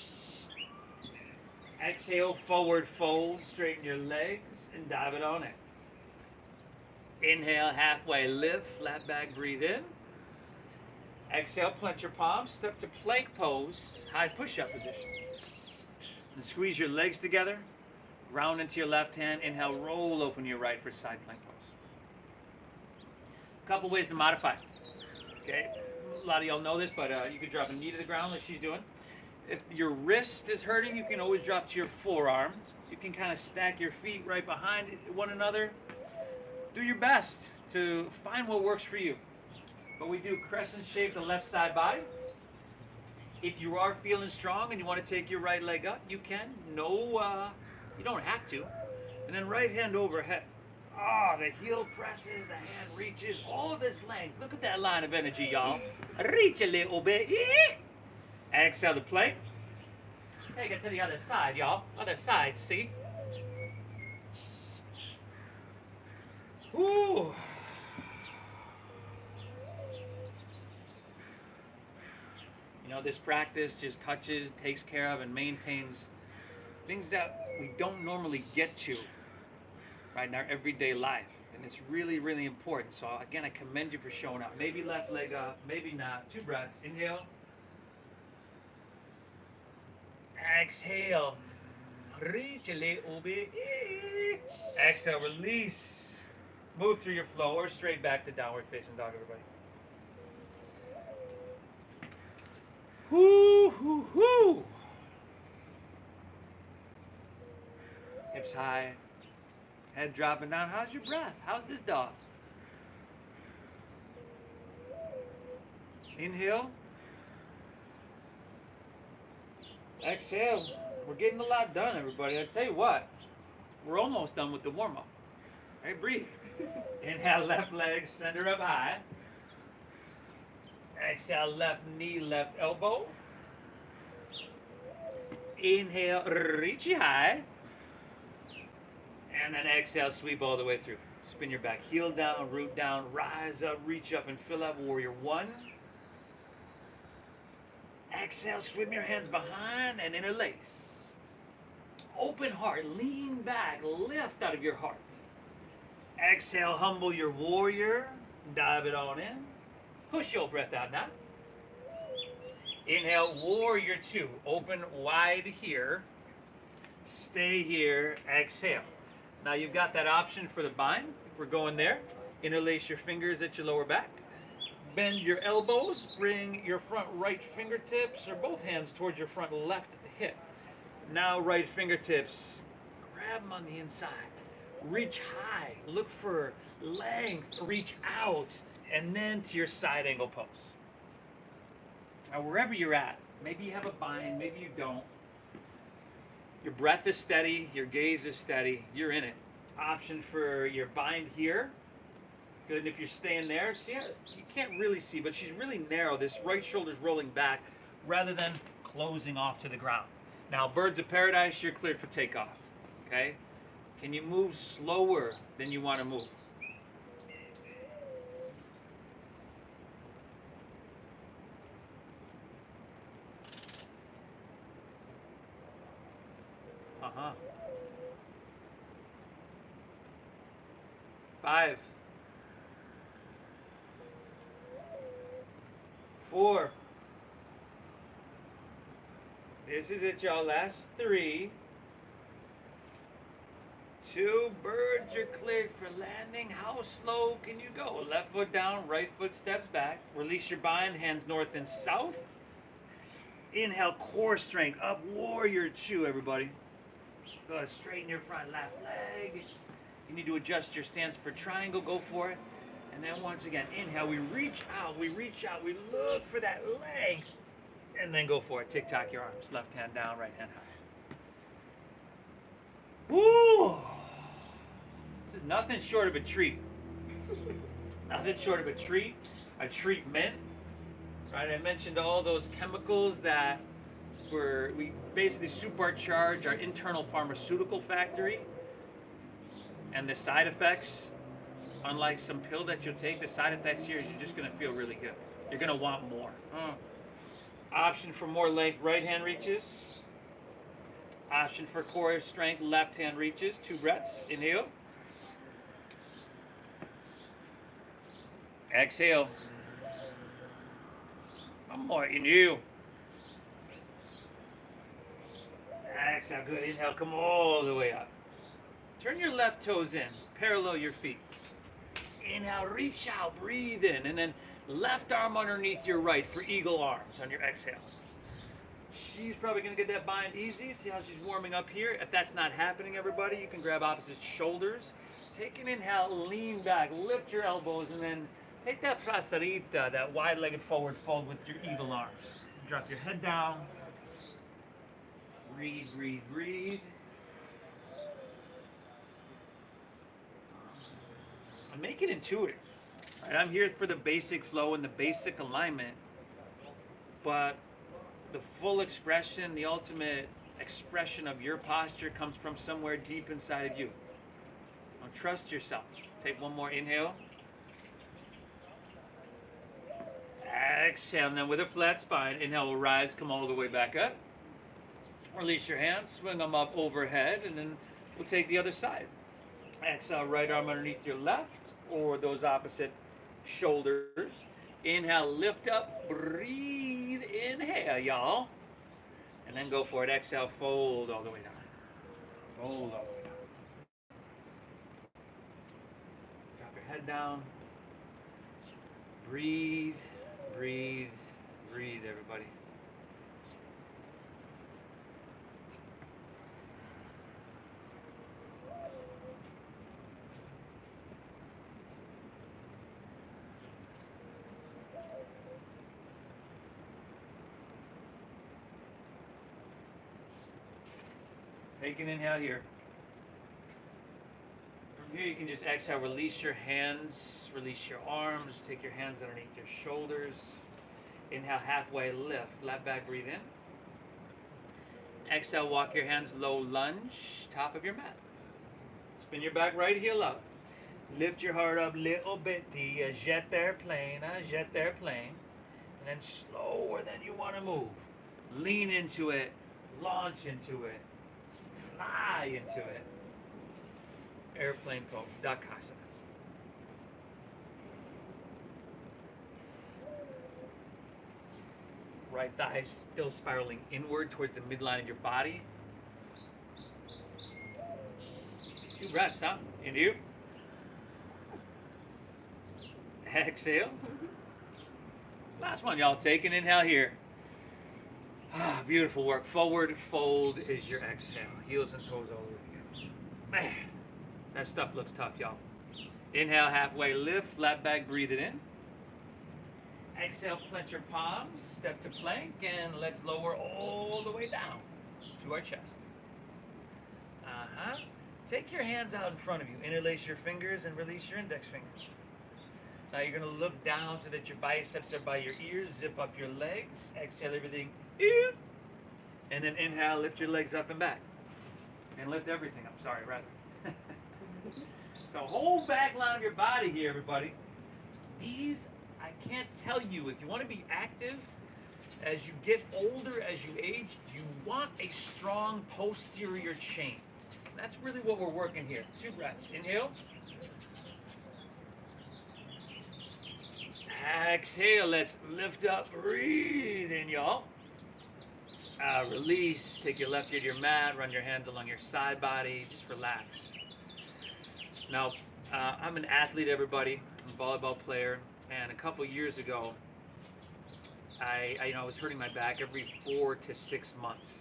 Exhale, forward fold, straighten your legs, and dive it on in. Inhale, halfway lift, flat back, breathe in. Exhale, plant your palms, step to plank pose, high push-up position. And squeeze your legs together, round into your left hand. Inhale, roll open your right for side plank pose. A couple ways to modify. Okay, a lot of y'all know this, but you can drop a knee to the ground like she's doing. If your wrist is hurting, you can always drop to your forearm. You can kind of stack your feet right behind one another. Do your best to find what works for you. But we do crescent shape the left side body. If you are feeling strong and you want to take your right leg up, you can. No, you don't have to. And then right hand overhead. Ah, the heel presses, the hand reaches, all of this length. Look at that line of energy, y'all. Reach a little bit. Exhale the plank. Take it to the other side, y'all. Other side, see? Ooh. You know, this practice just touches, takes care of, and maintains things that we don't normally get to, right, in our everyday life. And it's really, really important. So again, I commend you for showing up. Maybe left leg up, maybe not. 2 breaths. Inhale. Exhale. Reach a little bit. Exhale, release. Move through your flow or straight back to downward facing dog, everybody. Whoo, whoo, whoo. Hips high. Head dropping down. How's your breath? How's this dog? Inhale. Exhale. We're getting a lot done, everybody. I tell you what, we're almost done with the warm-up. Hey, breathe. Inhale, left leg, center up high. Exhale, left knee, left elbow. Inhale, reach it high. And then exhale, sweep all the way through. Spin your back heel down, root down, rise up, reach up, and fill up. Warrior 1. Exhale, swim your hands behind and interlace. Open heart, lean back, lift out of your heart. Exhale, humble your warrior, dive it on in. Push your breath out now. Inhale, warrior 2, open wide here. Stay here, exhale. Now you've got that option for the bind. If we're going there, interlace your fingers at your lower back. Bend your elbows, bring your front right fingertips or both hands towards your front left hip. Now right fingertips, grab them on the inside. Reach high, look for length, reach out, and then to your side angle pose. Now wherever you're at, maybe you have a bind, maybe you don't. Your breath is steady, your gaze is steady, you're in it. Option for your bind here. Good, and if you're staying there, see, you can't really see, but she's really narrow. This right shoulder's rolling back rather than closing off to the ground. Now, birds of paradise, you're cleared for takeoff, okay? Can you move slower than you want to move? Uh-huh. 5, 4. This is it, y'all. Last 3, 2. Birds, you're cleared for landing. How slow can you go? Left foot down, right foot steps back. Release your bind, hands north and south. Inhale, core strength, up, warrior 2, everybody. Go ahead, straighten your front left leg. You need to adjust your stance for triangle, go for it. And then once again, inhale, we reach out, we look for that leg. And then go for it, tick-tock your arms. Left hand down, right hand high. Woo! This is nothing short of a treat. Nothing short of a treat, a treatment. Right, I mentioned all those chemicals that we basically supercharge our internal pharmaceutical factory, and the side effects, unlike some pill that you'll take, the side effects here is you're just gonna feel really good. You're gonna want more. Option for more length, right hand reaches. Option for core strength, left hand reaches. 2 breaths, inhale. Exhale. One more, inhale. Exhale, good, inhale, come all the way up. Turn your left toes in, parallel your feet. Inhale, reach out, breathe in, and then left arm underneath your right for eagle arms on your exhale. She's probably gonna get that bind easy. See how she's warming up here? If that's not happening, everybody, you can grab opposite shoulders. Take an inhale, lean back, lift your elbows, and then take that prasarita, that wide-legged forward fold with your eagle arms. Drop your head down. Breathe, breathe, breathe. And make it intuitive. Right? I'm here for the basic flow and the basic alignment, but the full expression, the ultimate expression of your posture comes from somewhere deep inside of you. Now trust yourself. Take one more inhale. Exhale, and then with a flat spine, inhale, we'll rise, come all the way back up. Release your hands, swing them up overhead, and then we'll take the other side. Exhale, right arm underneath your left, or those opposite shoulders. Inhale, lift up, breathe, inhale, y'all. And then go for it. Exhale, fold all the way down. Fold all the way down. Drop your head down. Breathe, breathe, breathe, everybody. Take an inhale here. From here you can just exhale, release your hands, release your arms, take your hands underneath your shoulders. Inhale, halfway lift, flat back, breathe in. Exhale, walk your hands low lunge, top of your mat. Spin your back right heel up. Lift your heart up little bit, jet airplane, jet airplane. And then slower than you want to move. Lean into it, launch into it. Fly into it. Airplane pose, Dakasana. Right thigh still spiraling inward towards the midline of your body. 2 breaths, huh? Inhale. Exhale. Last one, y'all. Take an inhale here. Ah, beautiful work. Forward fold is your exhale. Heels and toes all over again. Man, that stuff looks tough, y'all. Inhale, halfway lift, flat back, breathe it in. Exhale, plant your palms, step to plank, and let's lower all the way down to our chest. Take your hands out in front of you. Interlace your fingers and release your index fingers. Now you're going to look down so that your biceps are by your ears. Zip up your legs. Exhale everything. And then inhale, lift your legs up and back. And lift everything up. Sorry, rather. So whole back line of your body here, everybody. These, I can't tell you, if you want to be active, as you get older, as you age, you want a strong posterior chain. That's really what we're working here. 2 breaths. Inhale. Exhale. Let's lift up. Breathe in, y'all. Release. Take your left ear to your mat. Run your hands along your side body. Just relax. Now, I'm an athlete, everybody. I'm a volleyball player, and a couple years ago, I was hurting my back every 4 to 6 months,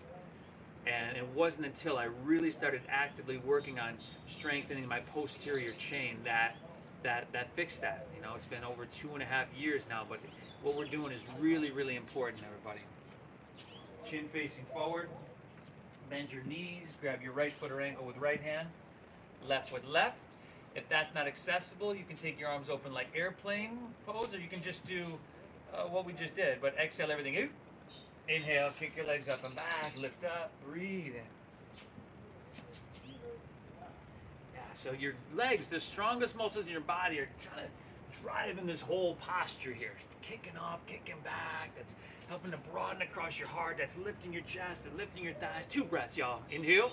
and it wasn't until I really started actively working on strengthening my posterior chain that fixed that. It's been over 2.5 years now, but what we're doing is really, really important, everybody. Chin facing forward, bend your knees, grab your right foot or ankle with right hand, left with left. If that's not accessible, you can take your arms open like airplane pose, or you can just do what we just did, but exhale everything out. Inhale, kick your legs up and back, lift up, breathe in. Yeah, so your legs, the strongest muscles in your body, are kind of driving this whole posture here. Kicking up, kicking back, that's helping to broaden across your heart, that's lifting your chest and lifting your thighs. 2 breaths, y'all. Inhale.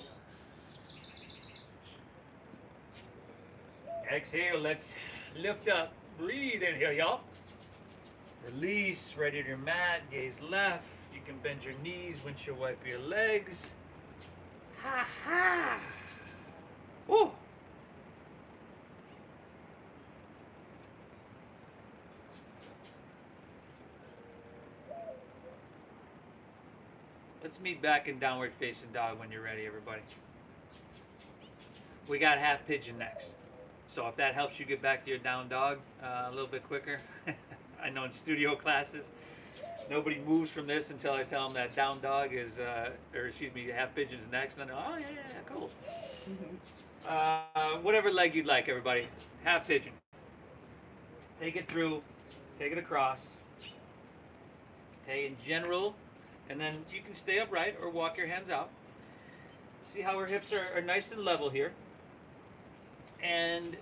Exhale, let's lift up. Breathe, inhale, y'all. Release, ready to your mat, gaze left. You can bend your knees, windshield wipe your legs. Ha ha! Woo! Let's meet back in downward facing dog when you're ready, everybody. We got half pigeon next. So if that helps you get back to your down dog a little bit quicker, I know in studio classes, nobody moves from this until I tell them that down dog is, half pigeon's next. And then, oh yeah, cool. Whatever leg you'd like, everybody. Half pigeon. Take it through, take it across. Okay, in general, and then you can stay upright or walk your hands out. See how our hips are nice and level here. And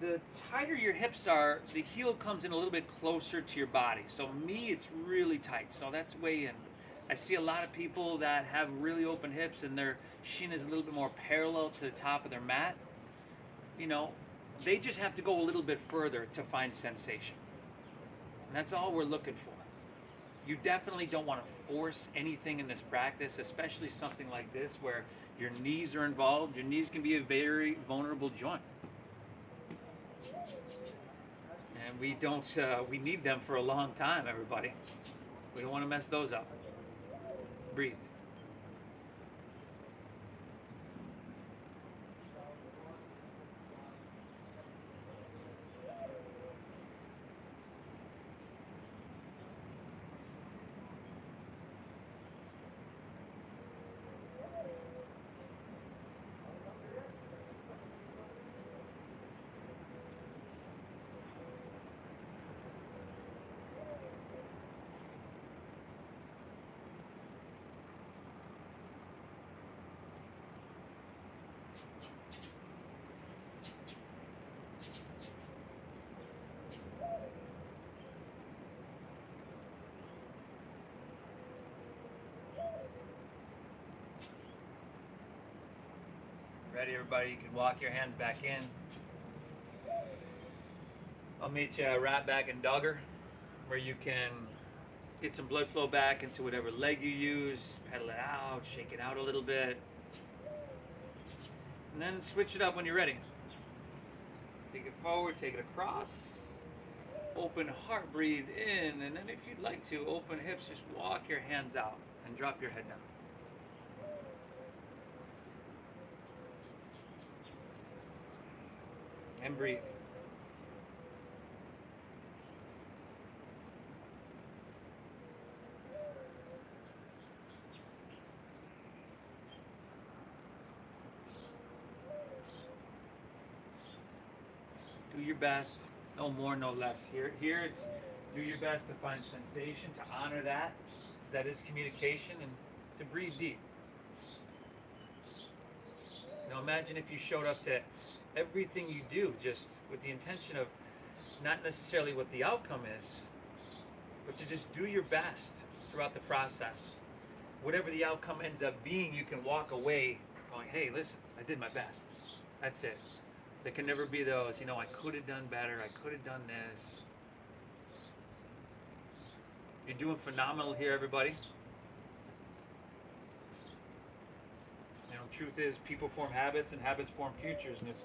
the tighter your hips are, the heel comes in a little bit closer to your body. So me, it's really tight. So that's way in. I see a lot of people that have really open hips and their shin is a little bit more parallel to the top of their mat. They just have to go a little bit further to find sensation. And that's all we're looking for. You definitely don't want to force anything in this practice, especially something like this where your knees are involved. Your knees can be a very vulnerable joint. And we need them for a long time, everybody. We don't want to mess those up. Breathe. Ready, everybody? You can walk your hands back in. I'll meet you right back in dogger, where you can get some blood flow back into whatever leg you use, pedal it out, shake it out a little bit, and then switch it up when you're ready. Take it forward, take it across, open heart, breathe in, and then if you'd like to, open hips, just walk your hands out and drop your head down. And breathe. Do your best, no more, no less. Here it's do your best to find sensation, to honor that. That is communication, and to breathe deep. Imagine if you showed up to everything you do just with the intention of not necessarily what the outcome is, but to just do your best throughout the process. Whatever the outcome ends up being, you can walk away going, hey, listen, I did my best. That's it. There can never be those, I could have done better, I could have done this. You're doing phenomenal here, everybody. And truth is, people form habits and habits form futures. And if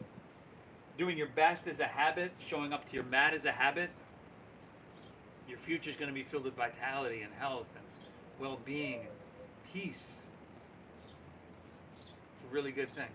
doing your best is a habit, showing up to your mat is a habit, your future is going to be filled with vitality and health and well-being and peace. It's a really good thing.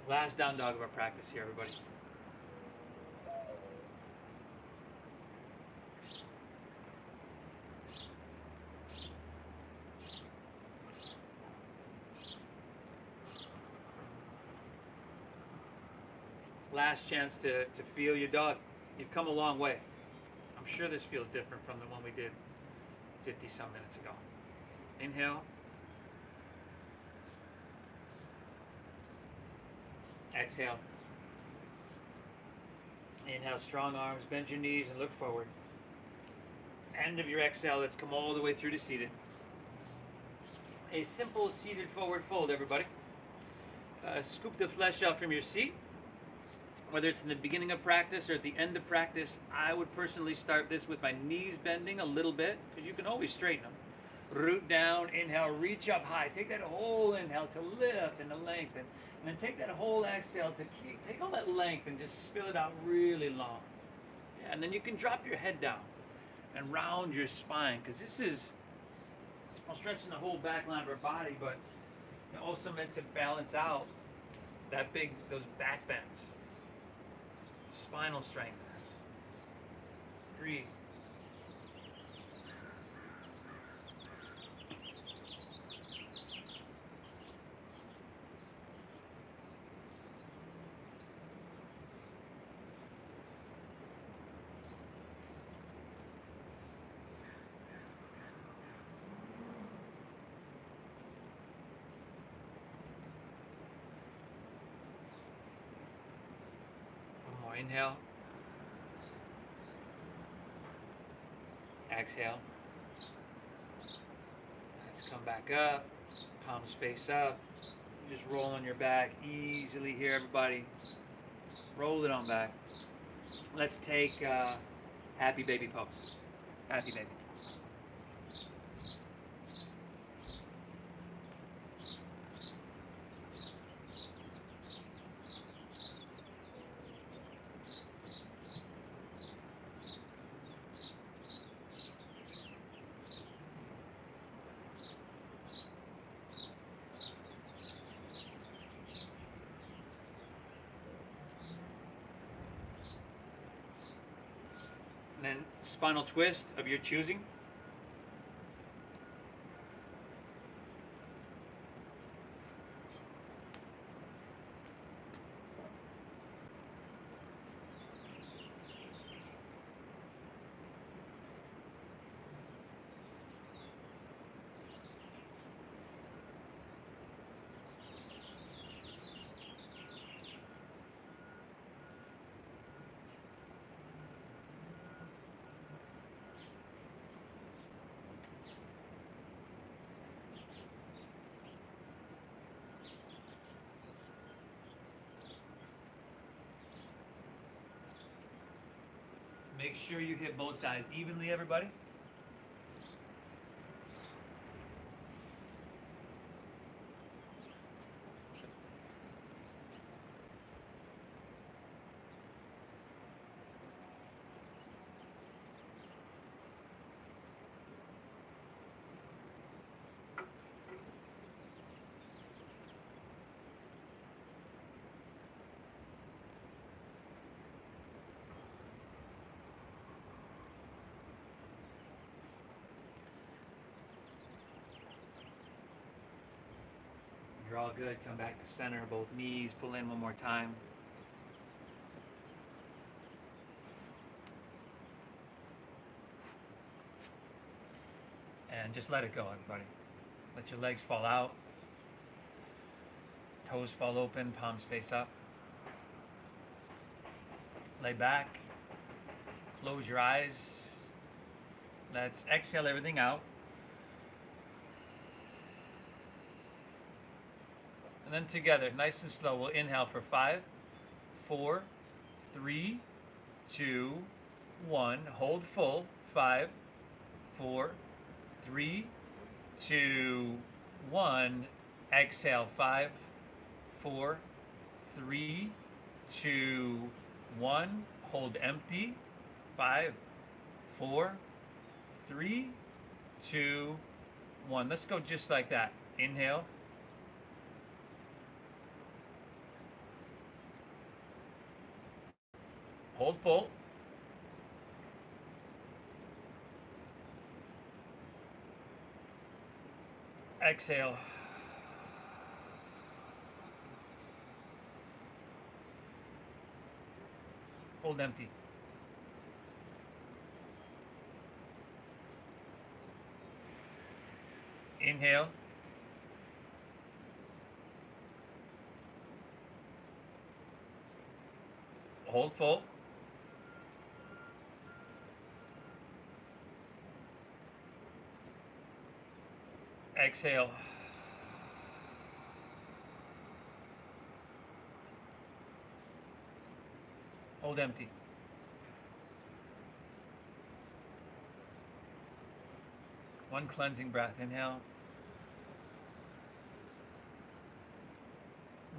Last down dog of our practice here, everybody. Last chance to feel your dog. You've come a long way. I'm sure this feels different from the one we did 50 some minutes ago. Inhale. Exhale. Inhale, strong arms, bend your knees and look forward. End of your exhale, let's come all the way through to seated. A simple seated forward fold, everybody. Scoop the flesh out from your seat. Whether it's in the beginning of practice or at the end of practice, I would personally start this with my knees bending a little bit, because you can always straighten them. Root down, inhale, reach up high. Take that whole inhale to lift and to lengthen. And then take that whole exhale to take all that length and just spill it out really long. Yeah, and then you can drop your head down and round your spine, because this is stretching the whole back line of our body, but also meant to balance out those back bends. Spinal strengtheners. Breathe. Inhale. Exhale. Let's come back up. Palms face up. Just roll on your back easily here, everybody. Roll it on back. Let's take happy baby pose. Happy baby. And then spinal twist of your choosing. Make sure you hit both sides evenly, everybody. You're all good. Come back to center. Both knees. Pull in one more time. And just let it go, everybody. Let your legs fall out. Toes fall open, palms face up. Lay back. Close your eyes. Let's exhale everything out. And then together, nice and slow, we'll inhale for 5, 4, 3, 2, 1. Hold full. 5, 4, 3, 2, 1. Exhale. 5, 4, 3, 2, 1. Hold empty. 5, 4, 3, 2, 1. Let's go just like that. Inhale. Hold full. Exhale. Hold empty. Inhale. Hold full. Exhale. Hold empty. One cleansing breath. Inhale.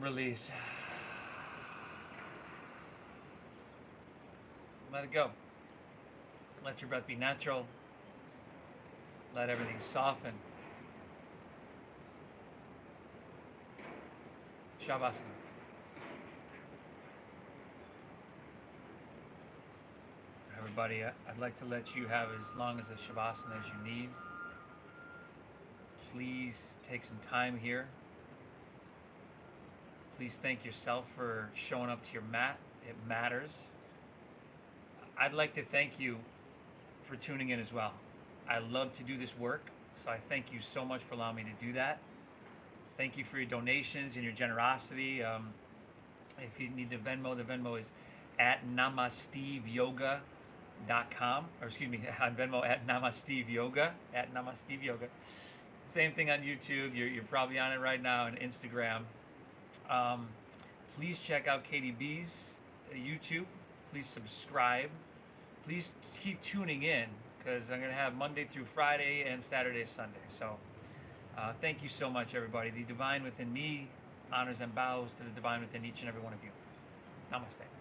Release. Let it go. Let your breath be natural. Let everything soften. Savasana. Everybody, I'd like to let you have as long as a Savasana as you need. Please take some time here. Please thank yourself for showing up to your mat. It matters. I'd like to thank you for tuning in as well. I love to do this work, so I thank you so much for allowing me to do that. Thank you for your donations and your generosity. If you need the Venmo is at namasteveyoga.com, or excuse me, on Venmo at namasteveyoga, Same thing on YouTube. You're probably on it right now, and Instagram. Please check out KDB's YouTube. Please subscribe. Please keep tuning in, because I'm going to have Monday through Friday and Saturday, Sunday. So thank you so much, everybody. The divine within me honors and bows to the divine within each and every one of you. Namaste.